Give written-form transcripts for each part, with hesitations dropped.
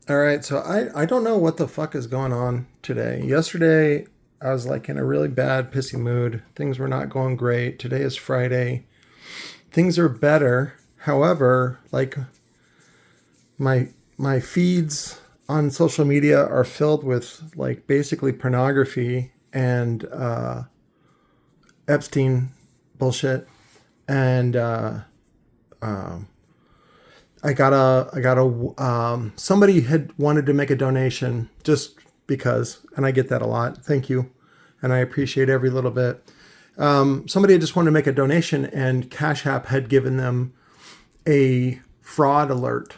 All right, so I don't know what the fuck is going on today. Yesterday, I was like in a really bad, pissy mood. Things were not going great. Today is Friday. Things are better. However, like my feeds on social media are filled with like basically pornography and Epstein bullshit, and somebody had wanted to make a donation just because, and I get that a lot. Thank you. And I appreciate every little bit. Somebody had just wanted to make a donation, and Cash App had given them a fraud alert.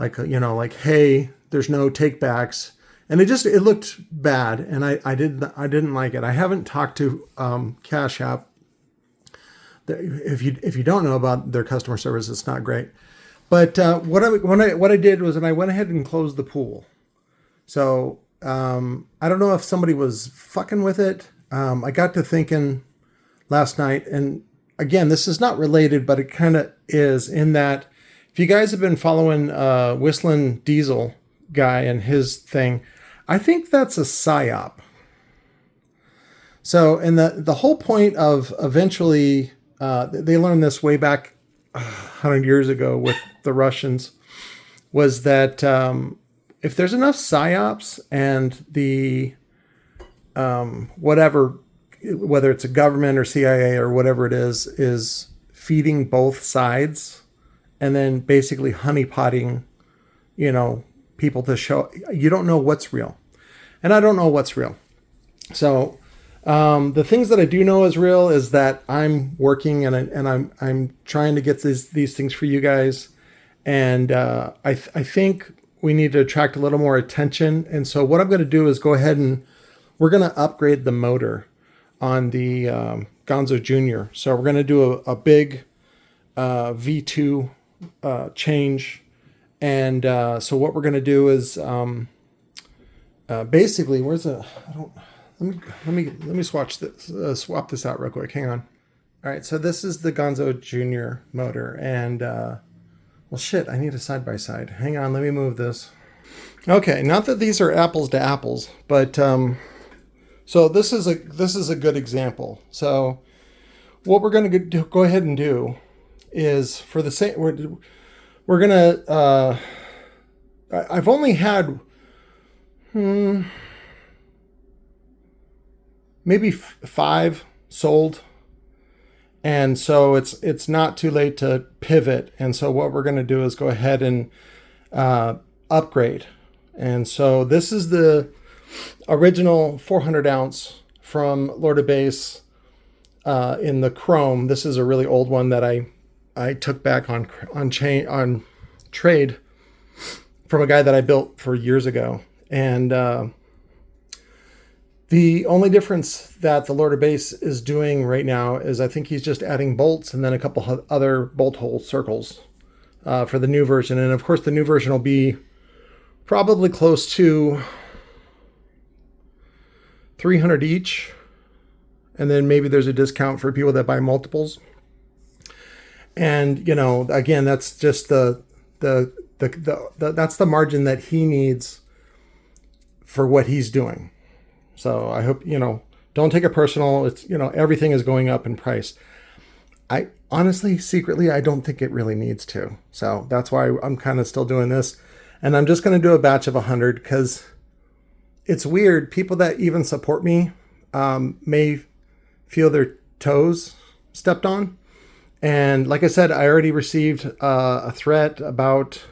Like, like, hey, there's no takebacks. And it looked bad. And I didn't like it. I haven't talked to Cash App. If you don't know about their customer service, it's not great. But what I did was, and I went ahead and closed the pool. So I don't know if somebody was fucking with it. I got to thinking last night, and again, this is not related, but it kind of is, in that if you guys have been following Whistling Diesel guy and his thing, I think that's a psyop. So, and the whole point of eventually, they learned this way back 100 years ago with the Russians, was that if there's enough psyops and the whatever, whether it's a government or CIA or whatever it is feeding both sides and then basically honeypotting, people to show, you don't know what's real. And I don't know what's real. So the things that I do know is real is that I'm working and I'm trying to get these things for you guys. And I think we need to attract a little more attention. And so what I'm going to do is go ahead and we're going to upgrade the motor on the GONZO Jr. So we're going to do a big V2 change. And so what we're going to do is basically, let me swap this out real quick. Hang on. All right, so this is the GONZO Jr. motor, and well, shit, I need a side by side. Hang on, let me move this. Okay, not that these are apples to apples, but so this is a good example. So what we're going to go ahead and do is, for the same, we're gonna. I've only had maybe 5 sold, and so it's not too late to pivot. And so what we're going to do is go ahead and upgrade. And so this is the original 400 ounce from Lord of Bass in the chrome. This is a really old one that I took back on trade from a guy that I built for years ago. And the only difference that the Lord of Bass is doing right now is I think he's just adding bolts and then a couple other bolt hole circles for the new version. And of course, the new version will be probably close to 300 each. And then maybe there's a discount for people that buy multiples. And, again, that's just that's the margin that he needs for what he's doing. So I hope, don't take it personal. It's, everything is going up in price. I honestly, secretly, I don't think it really needs to. So that's why I'm kind of still doing this. And I'm just going to do a batch of 100 because it's weird. People that even support me may feel their toes stepped on. And like I said, I already received a threat about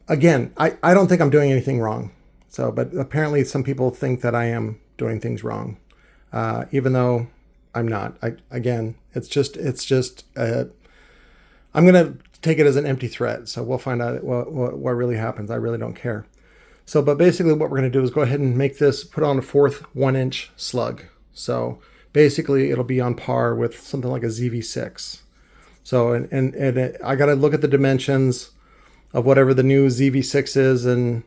again, I don't think I'm doing anything wrong. So, but apparently some people think that I am doing things wrong, even though I'm not. It's just I'm going to take it as an empty threat. So we'll find out what really happens. I really don't care. So, but basically what we're going to do is go ahead and make this, put on a 4th 1-inch slug. So basically it'll be on par with something like a ZV6. So, and I got to look at the dimensions of whatever the new ZV6 is, and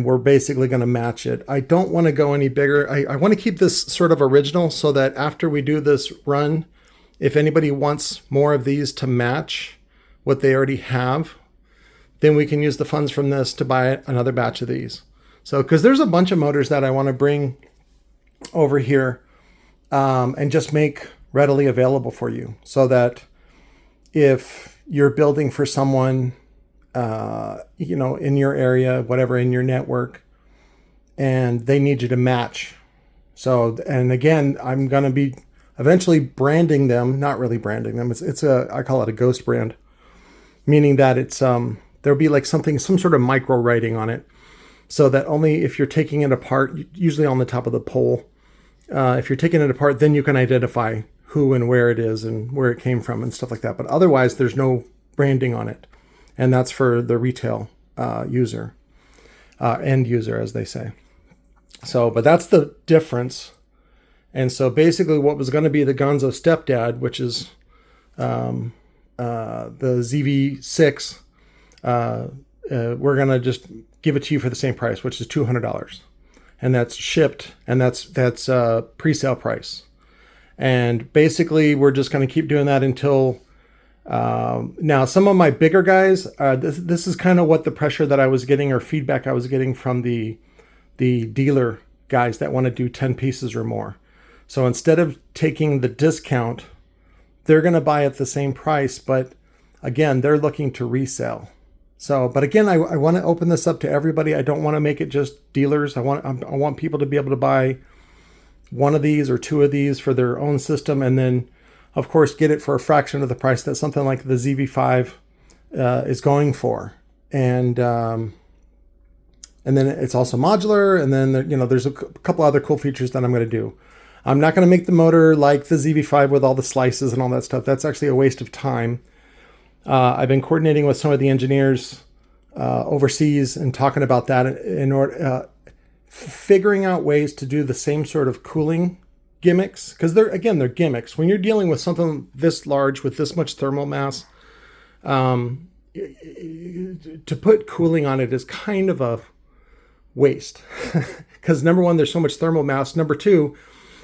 we're basically going to match it. I don't want to go any bigger. I want to keep this sort of original so that after we do this run, if anybody wants more of these to match what they already have, then we can use the funds from this to buy another batch of these. So, because there's a bunch of motors that I want to bring over here and just make readily available for you, so that if you're building for someone, in your area, whatever, in your network, and they need you to match. So, and again, I'm going to be eventually branding them, not really branding them. I call it a ghost brand, meaning that it's, there'll be like some sort of micro writing on it, so that only if you're taking it apart, usually on the top of the pole, if you're taking it apart, then you can identify who and where it is and where it came from and stuff like that. But otherwise, there's no branding on it. And that's for the retail user, end user, as they say. So, but that's the difference. And so basically what was going to be the GONZO stepdad, which is the ZV6, we're going to just give it to you for the same price, which is $200. And that's shipped, and that's pre-sale price. And basically we're just going to keep doing that until now. Some of my bigger guys, this is kind of what the pressure that I was getting, or feedback I was getting from the dealer guys that want to do 10 pieces or more. So instead of taking the discount, they're going to buy at the same price, but again, they're looking to resell. So, but again, I want to open this up to everybody. I don't want to make it just dealers. I want people to be able to buy one of these or two of these for their own system, and then of course get it for a fraction of the price that something like the ZV5 is going for. And then it's also modular, and then there's a couple other cool features that I'm going to do. I'm not going to make the motor like the ZV5 with all the slices and all that stuff. That's actually a waste of time. I've been coordinating with some of the engineers overseas and talking about that in order, figuring out ways to do the same sort of cooling gimmicks, because they're gimmicks. When you're dealing with something this large with this much thermal mass, to put cooling on it is kind of a waste. Because number one, there's so much thermal mass. Number two,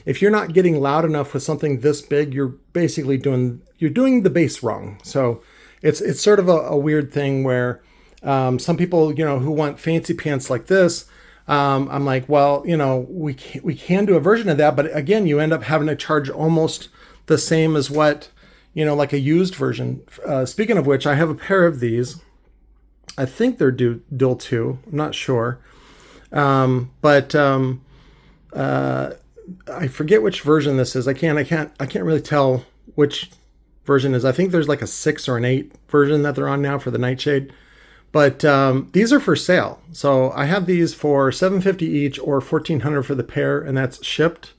if you're not getting loud enough with something this big, you're basically doing the bass wrong. So it's sort of a weird thing where some people, who want fancy pants like this, I'm like, well, we can do a version of that, but again, you end up having to charge almost the same as what, like a used version. Speaking of which, I have a pair of these. I think they're dual 2. I'm not sure. But I forget which version this is. I can't really tell which version is. I think there's like a 6 or an 8 version that they're on now for the Nightshade. But these are for sale. So I have these for $750 each or $1,400 for the pair, and that's shipped.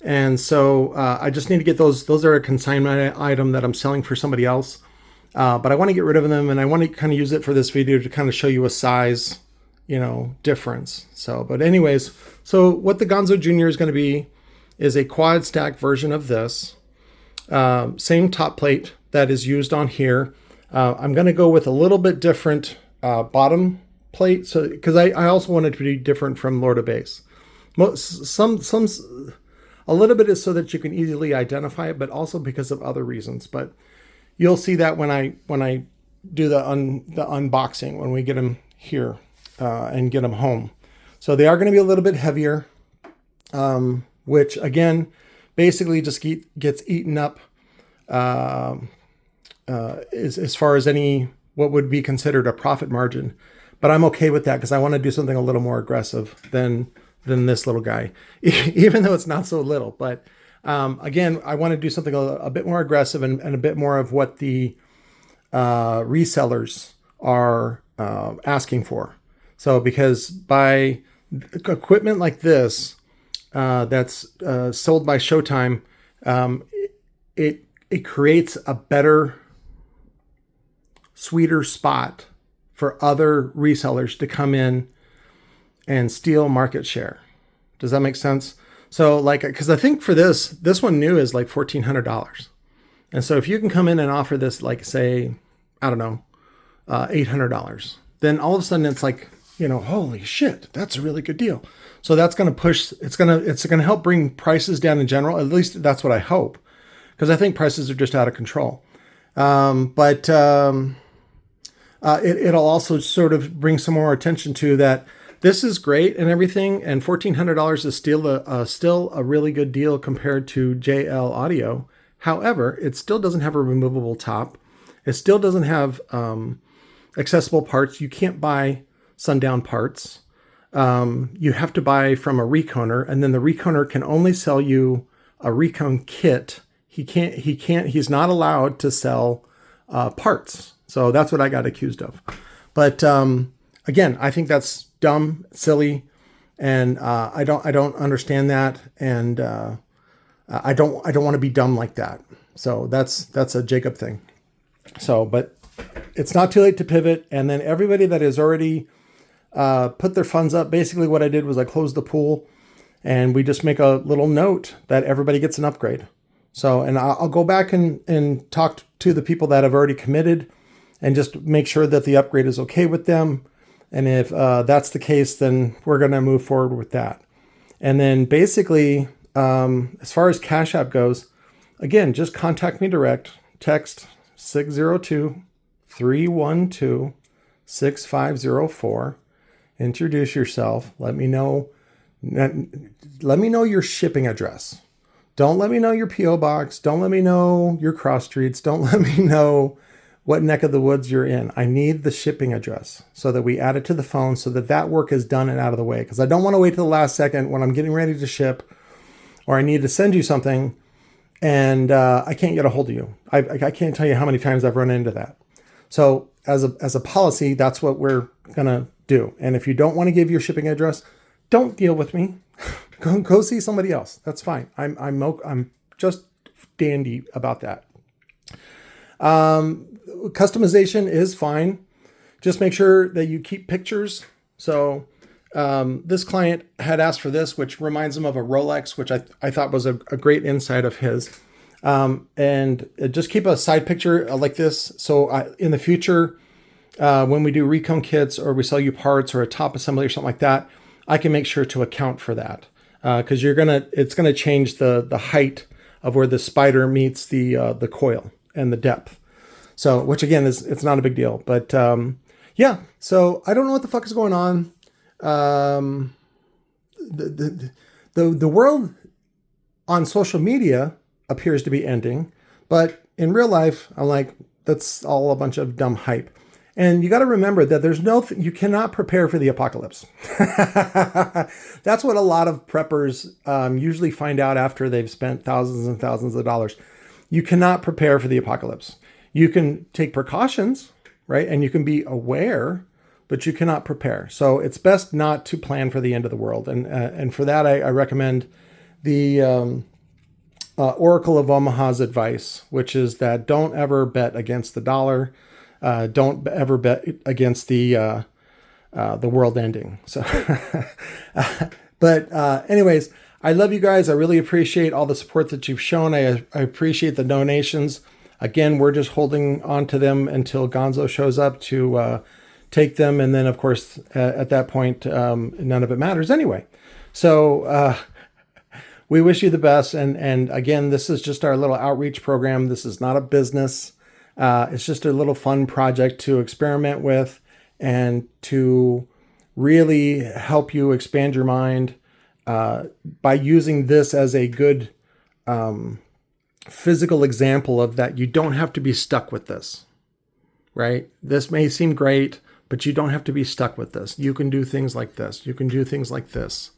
And so I just need to get those. Those are a consignment item that I'm selling for somebody else. But I want to get rid of them, and I want to kind of use it for this video to kind of show you a size, difference. So, but anyways, so what the GONZO Jr is going to be is a quad stack version of this. Same top plate that is used on here. I'm going to go with a little bit different bottom plate, so because I also want it to be different from Lord of Bass. A little bit is so that you can easily identify it, but also because of other reasons. But you'll see that when I do the unboxing, when we get them here and get them home. So they are going to be a little bit heavier, which again basically just gets eaten up. As far as what would be considered a profit margin, but I'm okay with that because I want to do something a little more aggressive than this little guy, even though it's not so little. But again, I want to do something a bit more aggressive and a bit more of what the resellers are asking for. So because by equipment like this that's sold by Showtime, it creates a better, sweeter spot for other resellers to come in and steal market share. Does that make sense? So because I think for this one new is like $1,400. And so if you can come in and offer this, like say, I don't know, $800, then all of a sudden it's like, holy shit, that's a really good deal. So that's going to push, it's going to help bring prices down in general. At least that's what I hope. because I think prices are just out of control. It'll also sort of bring some more attention to that. This is great and everything, and $1,400 is still a really good deal compared to JL Audio. However, it still doesn't have a removable top. It still doesn't have accessible parts. You can't buy sundown parts. You have to buy from a reconer, and then the reconer can only sell you a recone kit. He's not allowed to sell parts. So that's what I got accused of. But again, I think that's dumb, silly, and I don't understand that, and I don't want to be dumb like that. So that's a Jacob thing. So, but it's not too late to pivot. And then everybody that has already put their funds up, basically what I did was I closed the pool, and we just make a little note that everybody gets an upgrade. So, and I'll go back and talk to the people that have already committed and just make sure that the upgrade is okay with them. And if that's the case, then we're going to move forward with that. And then basically, as far as Cash App goes, again, just contact me direct, text 602-312-6504. Introduce yourself. Let me know your shipping address. Don't let me know your P.O. box. Don't let me know your cross streets. Don't let me know what neck of the woods you're in. I need the shipping address so that we add it to the phone so that work is done and out of the way. Because I don't want to wait till the last second when I'm getting ready to ship or I need to send you something and I can't get a hold of you. I can't tell you how many times I've run into that. So as a policy, that's what we're going to do. And if you don't want to give your shipping address, don't deal with me. Go see somebody else. That's fine. I'm just dandy about that. Customization is fine. Just make sure that you keep pictures. So this client had asked for this, which reminds him of a Rolex, which I thought was a great insight of his. And just keep a side picture like this. So in the future, when we do recon kits or we sell you parts or a top assembly or something like that, I can make sure to account for that. Because it's gonna change the height of where the spider meets the coil and the depth. So, which again it's not a big deal, but yeah. So I don't know what the fuck is going on. The world on social media appears to be ending, but in real life, I'm like, that's all a bunch of dumb hype. And you got to remember that you cannot prepare for the apocalypse. That's what a lot of preppers usually find out after they've spent thousands and thousands of dollars. You cannot prepare for the apocalypse. You can take precautions, right? And you can be aware, but you cannot prepare. So it's best not to plan for the end of the world. And for that, I recommend the Oracle of Omaha's advice, which is that don't ever bet against the dollar. Don't ever bet against the world ending. So, but anyways, I love you guys. I really appreciate all the support that you've shown. I appreciate the donations. Again, we're just holding on to them until Gonzo shows up to take them. And then, of course, at that point, none of it matters anyway. So we wish you the best. And again, this is just our little outreach program. This is not a business. It's just a little fun project to experiment with and to really help you expand your mind by using this as a good physical example of that. You don't have to be stuck with this, right? This may seem great, but you don't have to be stuck with this. You can do things like this. You can do things like this.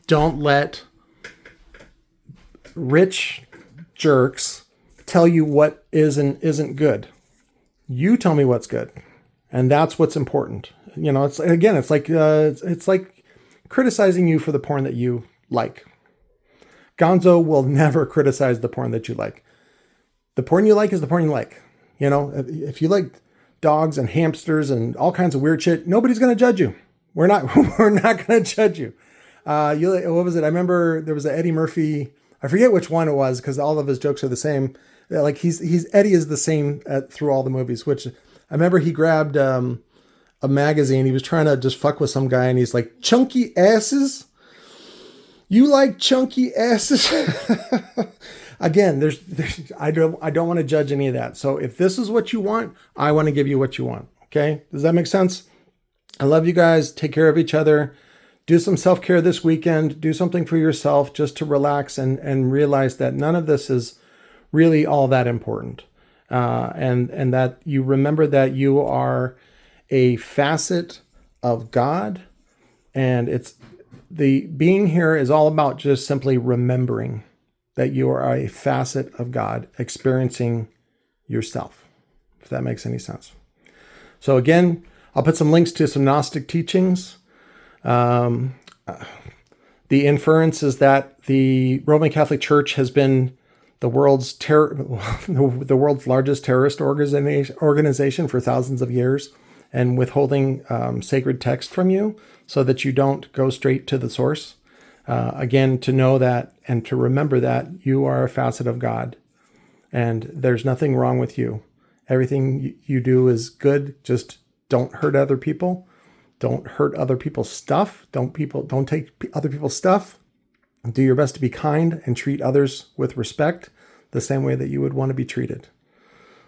Don't let rich jerks tell you what is and isn't good. You tell me what's good, and that's what's important. You know, it's like criticizing you for the porn that you like. Gonzo will never criticize the porn that you like. The porn you like is the porn you like. You know, if you like dogs and hamsters and all kinds of weird shit, nobody's going to judge you. We're not going to judge you. What was it? I remember there was an Eddie Murphy. I forget which one it was because all of his jokes are the same. Like Eddie is the same through all the movies, which I remember he grabbed a magazine. He was trying to just fuck with some guy and he's like, chunky asses? You like chunky asses? Again, I don't want to judge any of that. So if this is what you want, I want to give you what you want. Okay. Does that make sense? I love you guys. Take care of each other. Do some self-care this weekend. Do something for yourself just to relax and realize that none of this is really all that important. And that you remember that you are a facet of God, and it's the being here is all about just simply remembering that you are a facet of God experiencing yourself, if that makes any sense. So again, I'll put some links to some Gnostic teachings. The inference is that the Roman Catholic Church has been the world's largest terrorist organization for thousands of years, and withholding sacred text from you so that you don't go straight to the source. Again, to know that and to remember that you are a facet of God, and there's nothing wrong with you. Everything you do is good. Just don't hurt other people. Don't hurt other people's stuff. Don't take other people's stuff. Do your best to be kind and treat others with respect the same way that you would want to be treated.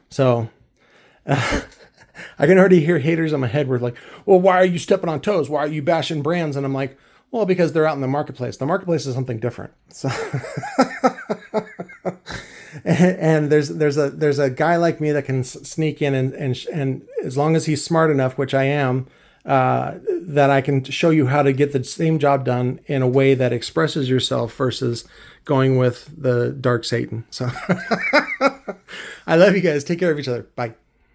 So I can already hear haters in my head where like, well, why are you stepping on toes? Why are you bashing brands? And I'm like, well, because they're out in the marketplace. The marketplace is something different. So and there's a guy like me that can sneak in and as long as he's smart enough, which I am, that I can show you how to get the same job done in a way that expresses yourself versus going with the dark Satan. So I love you guys. Take care of each other. Bye.